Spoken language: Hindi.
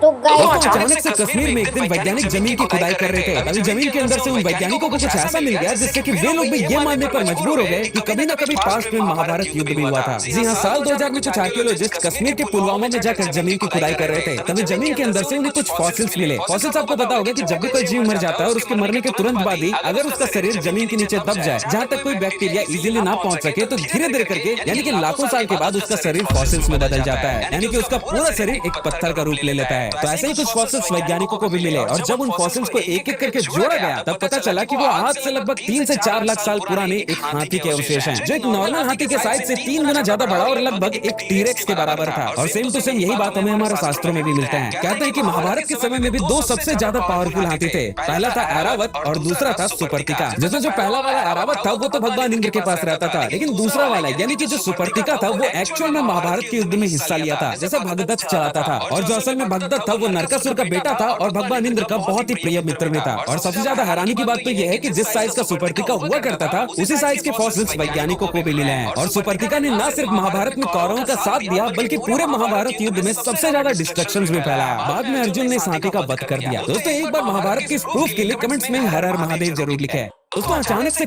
तो गाइस दोस्तों अचानक से कश्मीर में एक दिन वैज्ञानिक जमीन की खुदाई कर रहे थे। अभी जमीन के अंदर से उन वैज्ञानिकों को कुछ ऐसा मिल गया जिससे कि वे लोग भी ये मानने पर मजबूर हो गए कि कभी ना कभी पास्ट में महाभारत युद्ध भी हुआ था। जी हाँ, साल 2000 में कुछ आर्कियोलॉजिस्ट कश्मीर के पुलवामा में जाकर जमीन की खुदाई कर रहे थे। तभी जमीन के अंदर से उन्हें कुछ फॉसिल्स मिले। फॉसिल्स आपको पता होगा कि जब भी कोई जीव मर जाता है और उसके मरने के तुरंत बाद ही अगर उसका शरीर जमीन के नीचे दब जाए जहाँ तक कोई बैक्टीरिया इजीली ना पहुंच सके, तो धीरे धीरे करके यानी कि लाखों साल के बाद उसका शरीर फॉसिल्स में बदल जाता है, यानी कि उसका पूरा शरीर एक पत्थर का रूप ले लेता है। तो ऐसे ही कुछ फॉसिल्स वैज्ञानिकों को भी मिले और जब उन फॉसिल्स को एक एक करके जोड़ा गया तब पता चला कि वो आज से लगभग 3 से 4 लाख साल पुराने एक हाथी के अवशेष हैं, जो एक नॉर्मल हाथी के साइज से 3 गुना ज्यादा बड़ा और लगभग एक टीरेक्स के बराबर था। और सेम टू सेम यही बात हमें हमारे शास्त्रों में भी मिलते हैं। कहते हैं कि महाभारत के समय में भी दो सबसे ज्यादा पावरफुल हाथी थे। पहला था ऐरावत और दूसरा था सुपर्तिका। जैसे जो पहला वाला ऐरावत था वो तो भगवान इंद्र के पास रहता था, लेकिन दूसरा वाला यानी कि जो सुपर्तिका था वो एक्चुअल में महाभारत के युद्ध में हिस्सा लिया था, जैसे भगदत्त चलाता था। और जो असल में भगदत्त था वो नरकासुर का बेटा था और भगवान इंद्र का बहुत ही प्रिय मित्र में था। और सबसे ज्यादा हैरानी की बात तो यह है कि जिस साइज का सुपर्तिका हुआ करता था उसी साइज के फॉसिल्स वैज्ञानिकों को भी मिले हैं। और सुपर्तिका ने न सिर्फ महाभारत में कौरवों का साथ दिया बल्कि पूरे महाभारत युद्ध में सबसे ज्यादा डिस्ट्रक्शंस भी फैलाया। बाद में अर्जुन ने इस हाथी का वध कर दिया। दोस्तों एक बार महाभारत के इस प्रूफ के लिए कमेंट्स में हर हर महादेव जरूर लिखे। दोस्तों अचानक से